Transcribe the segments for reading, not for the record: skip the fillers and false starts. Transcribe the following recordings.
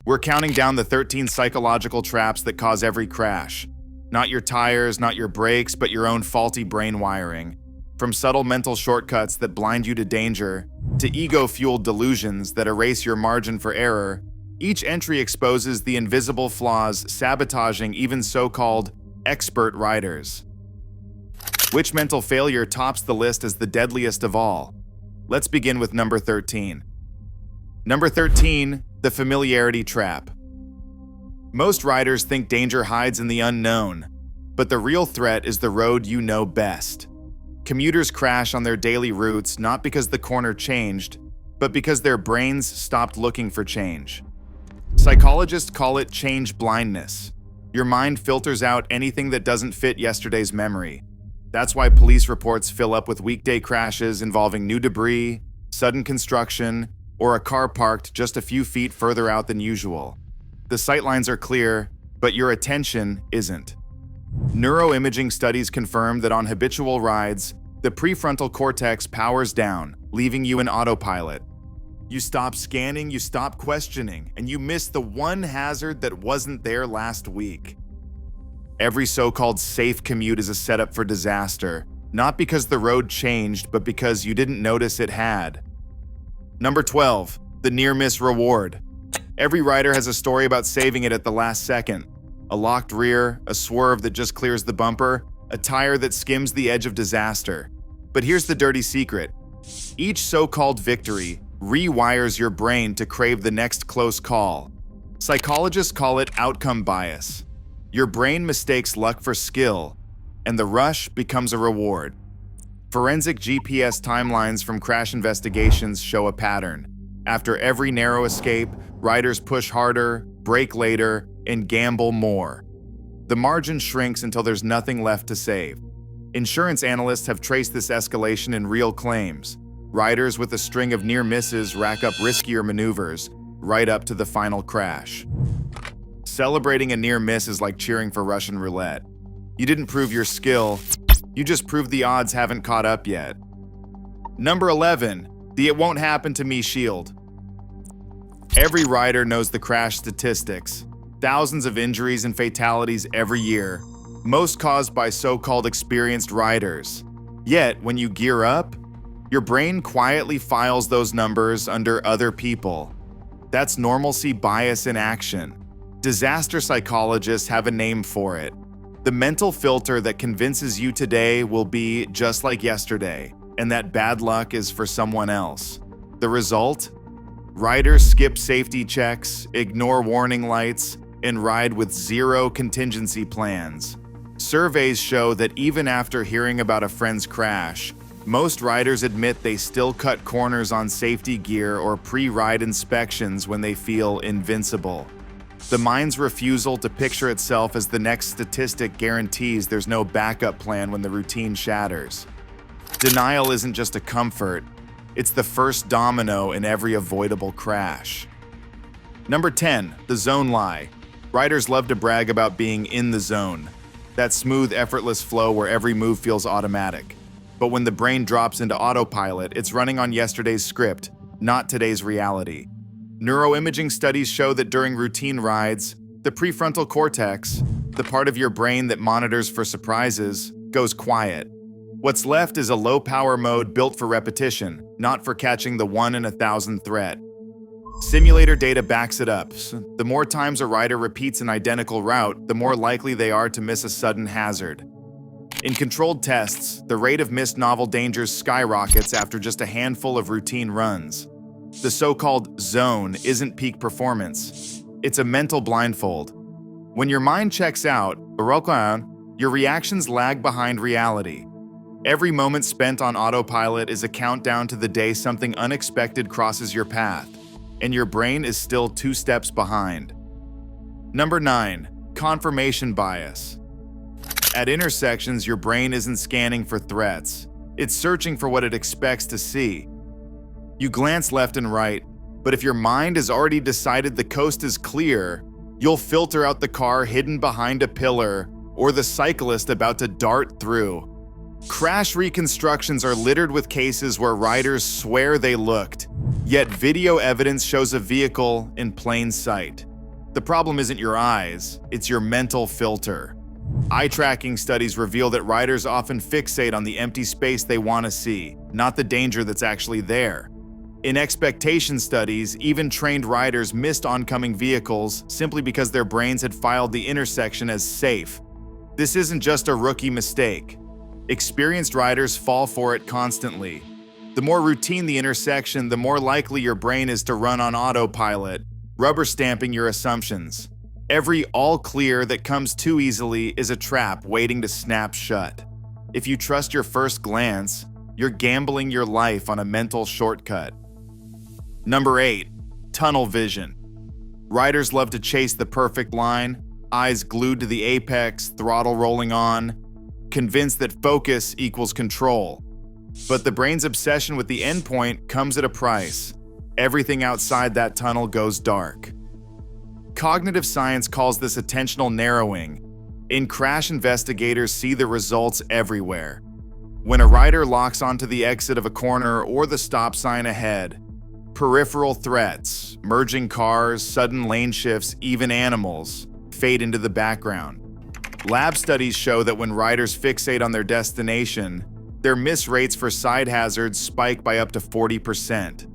We're counting down the 13 psychological traps that cause every crash. Not your tires, not your brakes, but your own faulty brain wiring. From subtle mental shortcuts that blind you to danger, to ego-fueled delusions that erase your margin for error, each entry exposes the invisible flaws sabotaging even so-called expert riders. Which mental failure tops the list as the deadliest of all? Let's begin with number 13. Number 13, the familiarity trap. Most riders think danger hides in the unknown, but the real threat is the road you know best. Commuters crash on their daily routes not because the corner changed, but because their brains stopped looking for change. Psychologists call it change blindness. Your mind filters out anything that doesn't fit yesterday's memory. That's why police reports fill up with weekday crashes involving new debris, sudden construction, or a car parked just a few feet further out than usual. The sightlines are clear, but your attention isn't. Neuroimaging studies confirm that on habitual rides, the prefrontal cortex powers down, leaving you in autopilot. You stop scanning, you stop questioning, and you miss the one hazard that wasn't there last week. Every so-called safe commute is a setup for disaster, not because the road changed, but because you didn't notice it had. Number 12, the near-miss reward. Every rider has a story about saving it at the last second. A locked rear, a swerve that just clears the bumper, a tire that skims the edge of disaster. But here's the dirty secret. Each so-called victory rewires your brain to crave the next close call. Psychologists call it outcome bias. Your brain mistakes luck for skill, and the rush becomes a reward. Forensic GPS timelines from crash investigations show a pattern. After every narrow escape, riders push harder, brake later, and gamble more. The margin shrinks until there's nothing left to save. Insurance analysts have traced this escalation in real claims. Riders with a string of near misses rack up riskier maneuvers, right up to the final crash. Celebrating a near miss is like cheering for Russian roulette. You didn't prove your skill, you just proved the odds haven't caught up yet. Number 11, the "it won't happen to me" shield. Every rider knows the crash statistics. Thousands of injuries and fatalities every year, most caused by so-called experienced riders. Yet, when you gear up, your brain quietly files those numbers under other people. That's normalcy bias in action. Disaster psychologists have a name for it. The mental filter that convinces you today will be just like yesterday, and that bad luck is for someone else. The result? Riders skip safety checks, ignore warning lights, and ride with zero contingency plans. Surveys show that even after hearing about a friend's crash, most riders admit they still cut corners on safety gear or pre-ride inspections when they feel invincible. The mind's refusal to picture itself as the next statistic guarantees there's no backup plan when the routine shatters. Denial isn't just a comfort, it's the first domino in every avoidable crash. Number 10, the zone lie. Riders love to brag about being in the zone, that smooth, effortless flow where every move feels automatic. But when the brain drops into autopilot, it's running on yesterday's script, not today's reality. Neuroimaging studies show that during routine rides, the prefrontal cortex, the part of your brain that monitors for surprises, goes quiet. What's left is a low-power mode built for repetition, not for catching the 1 in 1,000 threat. Simulator data backs it up. The more times a rider repeats an identical route, the more likely they are to miss a sudden hazard. In controlled tests, the rate of missed novel dangers skyrockets after just a handful of routine runs. The so-called zone isn't peak performance. It's a mental blindfold. When your mind checks out, your reactions lag behind reality. Every moment spent on autopilot is a countdown to the day something unexpected crosses your path, and your brain is still 2 steps behind. Number 9, confirmation bias. At intersections, your brain isn't scanning for threats. It's searching for what it expects to see. You glance left and right, but if your mind has already decided the coast is clear, you'll filter out the car hidden behind a pillar or the cyclist about to dart through. Crash reconstructions are littered with cases where riders swear they looked, yet video evidence shows a vehicle in plain sight. The problem isn't your eyes, it's your mental filter. Eye tracking studies reveal that riders often fixate on the empty space they want to see, not the danger that's actually there. In expectation studies, even trained riders missed oncoming vehicles simply because their brains had filed the intersection as safe. This isn't just a rookie mistake. Experienced riders fall for it constantly. The more routine the intersection, the more likely your brain is to run on autopilot, rubber stamping your assumptions. Every all clear that comes too easily is a trap waiting to snap shut. If you trust your first glance, you're gambling your life on a mental shortcut. Number 8. Tunnel vision. Riders love to chase the perfect line, eyes glued to the apex, throttle rolling on, convinced that focus equals control. But the brain's obsession with the endpoint comes at a price. Everything outside that tunnel goes dark. Cognitive science calls this attentional narrowing. In crash, investigators see the results everywhere. When a rider locks onto the exit of a corner or the stop sign ahead, peripheral threats, merging cars, sudden lane shifts, even animals, fade into the background. Lab studies show that when riders fixate on their destination, their miss rates for side hazards spike by up to 40%.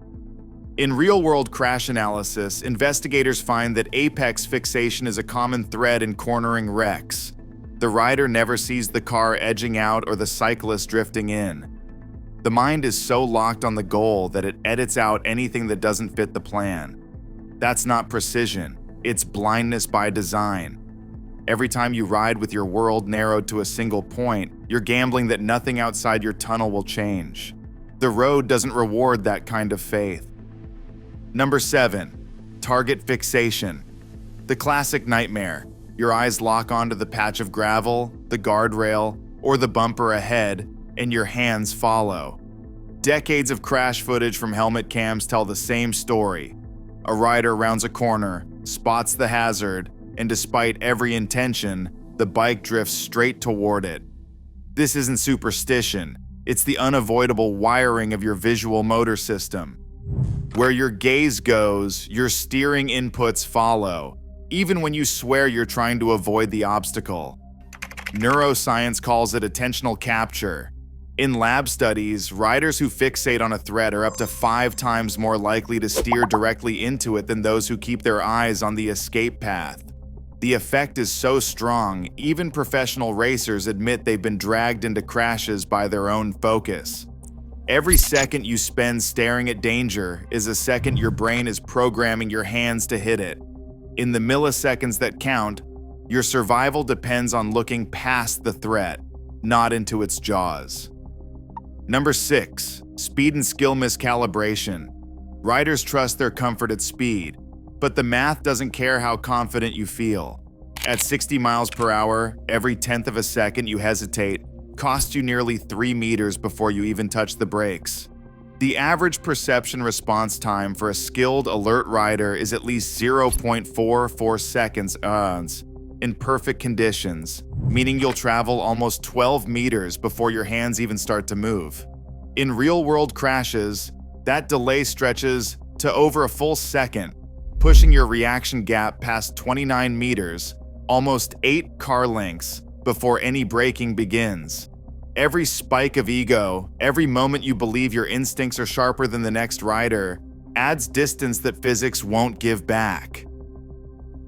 In real-world crash analysis, investigators find that apex fixation is a common thread in cornering wrecks. The rider never sees the car edging out or the cyclist drifting in. The mind is so locked on the goal that it edits out anything that doesn't fit the plan. That's not precision, it's blindness by design. Every time you ride with your world narrowed to a single point, you're gambling that nothing outside your tunnel will change. The road doesn't reward that kind of faith. Number 7. Target fixation. The classic nightmare. Your eyes lock onto the patch of gravel, the guardrail, or the bumper ahead, and your hands follow. Decades of crash footage from helmet cams tell the same story. A rider rounds a corner, spots the hazard, and despite every intention, the bike drifts straight toward it. This isn't superstition, it's the unavoidable wiring of your visual motor system. Where your gaze goes, your steering inputs follow, even when you swear you're trying to avoid the obstacle. Neuroscience calls it attentional capture. In lab studies, riders who fixate on a threat are up to 5 times more likely to steer directly into it than those who keep their eyes on the escape path. The effect is so strong, even professional racers admit they've been dragged into crashes by their own focus. Every second you spend staring at danger is a second your brain is programming your hands to hit it. In the milliseconds that count, your survival depends on looking past the threat, not into its jaws. Number 6. Speed and skill miscalibration. Riders trust their comfort at speed, but the math doesn't care how confident you feel. At 60 miles per hour, every 10th of a second you hesitate costs you nearly 3 meters before you even touch the brakes. The average perception response time for a skilled, alert rider is at least 0.44 seconds in perfect conditions, meaning you'll travel almost 12 meters before your hands even start to move. In real-world crashes, that delay stretches to over a full second, pushing your reaction gap past 29 meters, almost 8 car lengths, before any braking begins. Every spike of ego, every moment you believe your instincts are sharper than the next rider, adds distance that physics won't give back.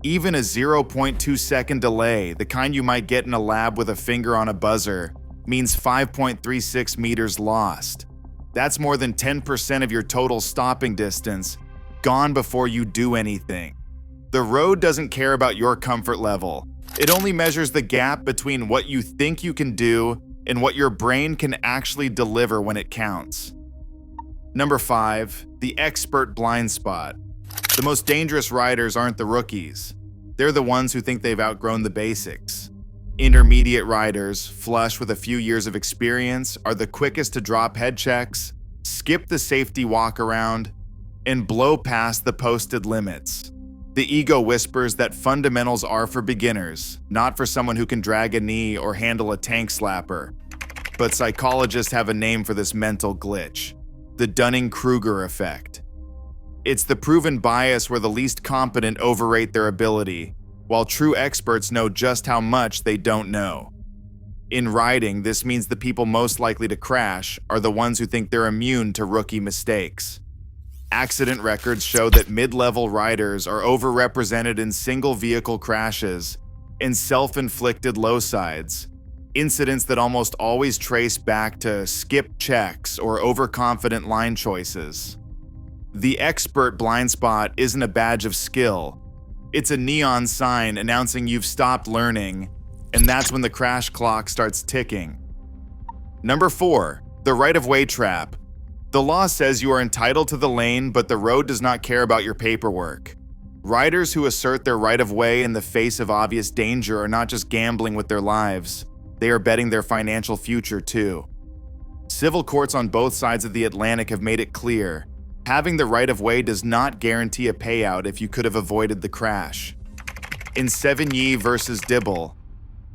Even a 0.2 second delay, the kind you might get in a lab with a finger on a buzzer, means 5.36 meters lost. That's more than 10% of your total stopping distance, gone before you do anything. The road doesn't care about your comfort level. It only measures the gap between what you think you can do and what your brain can actually deliver when it counts. Number 5. The expert blind spot. The most dangerous riders aren't the rookies. They're the ones who think they've outgrown the basics. Intermediate riders, flush with a few years of experience, are the quickest to drop head checks, skip the safety walk-around, and blow past the posted limits. The ego whispers that fundamentals are for beginners, not for someone who can drag a knee or handle a tank slapper. But psychologists have a name for this mental glitch: the Dunning-Kruger effect. It's the proven bias where the least competent overrate their ability, while true experts know just how much they don't know. In riding, this means the people most likely to crash are the ones who think they're immune to rookie mistakes. Accident records show that mid-level riders are overrepresented in single-vehicle crashes and self-inflicted low-sides, incidents that almost always trace back to skip checks or overconfident line choices. The expert blind spot isn't a badge of skill. It's a neon sign announcing you've stopped learning, and that's when the crash clock starts ticking. Number 4, the right-of-way trap. The law says you are entitled to the lane, but the road does not care about your paperwork. Riders who assert their right-of-way in the face of obvious danger are not just gambling with their lives, they are betting their financial future too. Civil courts on both sides of the Atlantic have made it clear, having the right-of-way does not guarantee a payout if you could have avoided the crash. In Sevigny versus Dibble,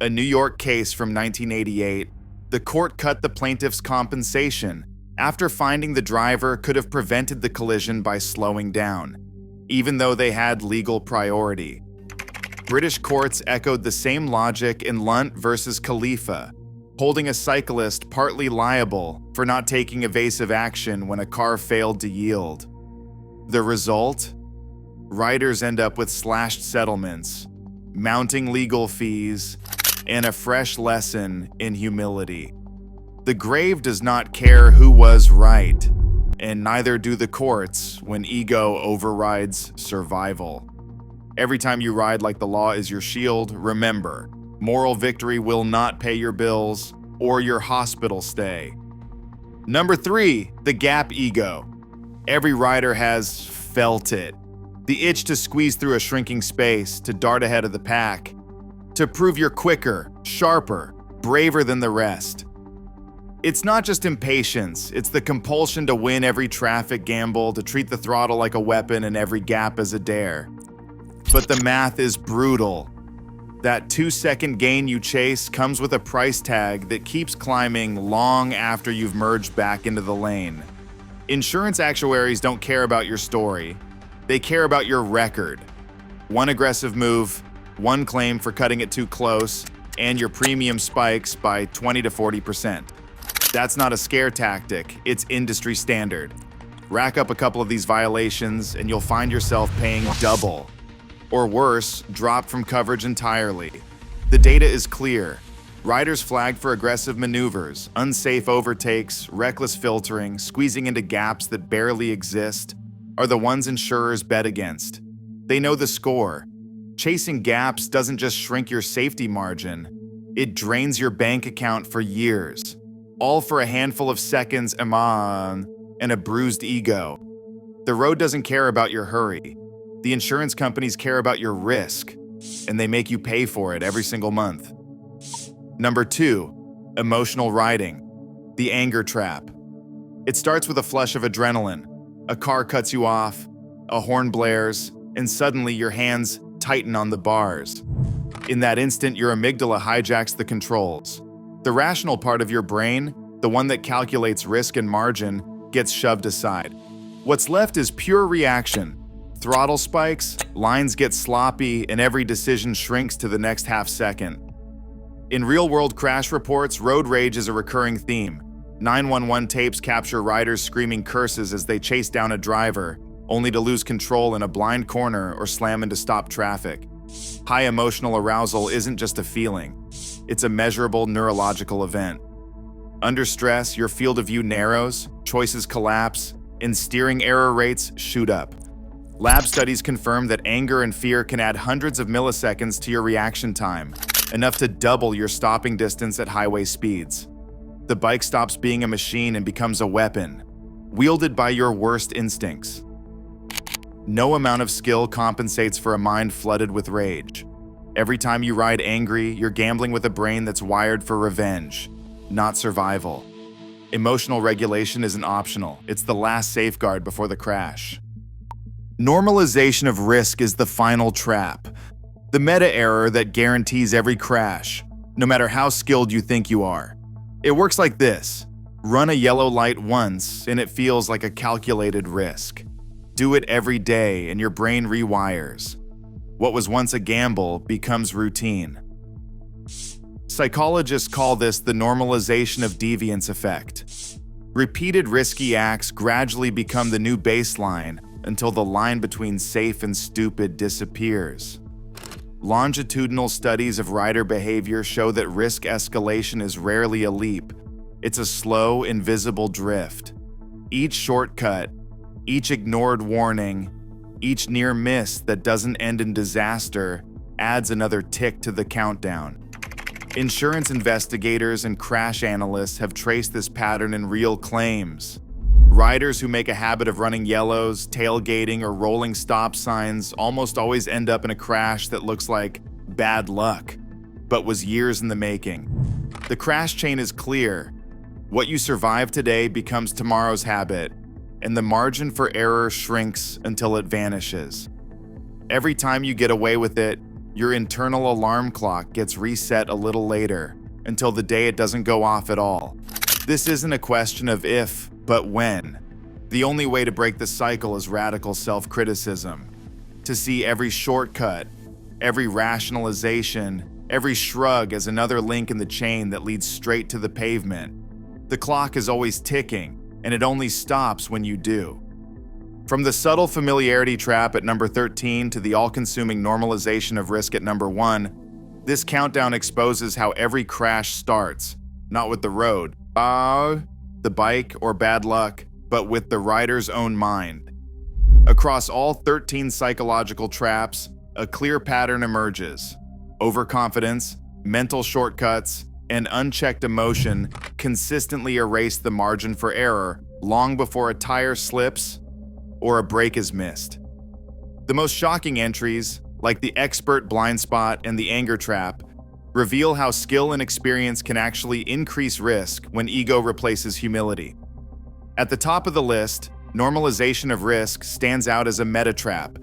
a New York case from 1988, the court cut the plaintiff's compensation after finding the driver could have prevented the collision by slowing down, even though they had legal priority. British courts echoed the same logic in Lunt versus Khalifa, holding a cyclist partly liable for not taking evasive action when a car failed to yield. The result? Riders end up with slashed settlements, mounting legal fees, and a fresh lesson in humility. The grave does not care who was right, and neither do the courts when ego overrides survival. Every time you ride like the law is your shield, remember, moral victory will not pay your bills or your hospital stay. Number 3, the gap ego. Every rider has felt it. The itch to squeeze through a shrinking space, to dart ahead of the pack, to prove you're quicker, sharper, braver than the rest. It's not just impatience, it's the compulsion to win every traffic gamble, to treat the throttle like a weapon and every gap as a dare. But the math is brutal. That 2-second gain you chase comes with a price tag that keeps climbing long after you've merged back into the lane. Insurance actuaries don't care about your story. They care about your record. One aggressive move, one claim for cutting it too close, and your premium spikes by 20 to 40%. That's not a scare tactic, it's industry standard. Rack up a couple of these violations and you'll find yourself paying double. Or worse, drop from coverage entirely. The data is clear. Riders flagged for aggressive maneuvers, unsafe overtakes, reckless filtering, squeezing into gaps that barely exist, are the ones insurers bet against. They know the score. Chasing gaps doesn't just shrink your safety margin, it drains your bank account for years. All for a handful of seconds, and a bruised ego. The road doesn't care about your hurry. The insurance companies care about your risk, and they make you pay for it every single month. Number 2, emotional riding. The anger trap. It starts with a flush of adrenaline. A car cuts you off, a horn blares, and suddenly your hands tighten on the bars. In that instant, your amygdala hijacks the controls. The rational part of your brain, the one that calculates risk and margin, gets shoved aside. What's left is pure reaction. Throttle spikes, lines get sloppy, and every decision shrinks to the next half second. In real-world crash reports, road rage is a recurring theme. 911 tapes capture riders screaming curses as they chase down a driver, only to lose control in a blind corner or slam into stopped traffic. High emotional arousal isn't just a feeling. It's a measurable neurological event. Under stress, your field of view narrows, choices collapse, and steering error rates shoot up. Lab studies confirm that anger and fear can add hundreds of milliseconds to your reaction time, enough to double your stopping distance at highway speeds. The bike stops being a machine and becomes a weapon, wielded by your worst instincts. No amount of skill compensates for a mind flooded with rage. Every time you ride angry, you're gambling with a brain that's wired for revenge, not survival. Emotional regulation isn't optional, it's the last safeguard before the crash. Normalization of risk is the final trap. The meta-error that guarantees every crash, no matter how skilled you think you are. It works like this. Run a yellow light once, and it feels like a calculated risk. Do it every day and your brain rewires. What was once a gamble becomes routine. Psychologists call this the normalization of deviance effect. Repeated risky acts gradually become the new baseline until the line between safe and stupid disappears. Longitudinal studies of rider behavior show that risk escalation is rarely a leap. It's a slow, invisible drift. Each shortcut, each ignored warning, each near miss that doesn't end in disaster adds another tick to the countdown. Insurance investigators and crash analysts have traced this pattern in real claims. Riders who make a habit of running yellows, tailgating, or rolling stop signs almost always end up in a crash that looks like bad luck, but was years in the making. The crash chain is clear. What you survive today becomes tomorrow's habit, and the margin for error shrinks until it vanishes. Every time you get away with it, your internal alarm clock gets reset a little later, until the day it doesn't go off at all. This isn't a question of if, but when. The only way to break the cycle is radical self-criticism. To see every shortcut, every rationalization, every shrug as another link in the chain that leads straight to the pavement. The clock is always ticking, and it only stops when you do. From the subtle familiarity trap at number 13 to the all-consuming normalization of risk at number 1, this countdown exposes how every crash starts, not with the road, the bike, or bad luck, but with the rider's own mind. Across all 13 psychological traps, a clear pattern emerges. Overconfidence, mental shortcuts, and unchecked emotion consistently erase the margin for error long before a tire slips or a brake is missed. The most shocking entries, like the expert blind spot and the anger trap, reveal how skill and experience can actually increase risk when ego replaces humility. At the top of the list, normalization of risk stands out as a meta trap,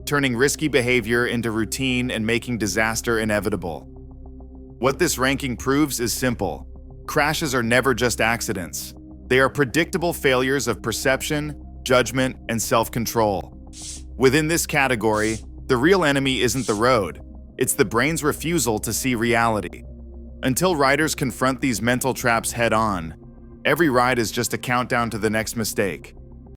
turning risky behavior into routine and making disaster inevitable. What this ranking proves is simple. Crashes are never just accidents. They are predictable failures of perception, judgment, and self-control. Within this category, the real enemy isn't the road. It's the brain's refusal to see reality. Until riders confront these mental traps head-on, every ride is just a countdown to the next mistake.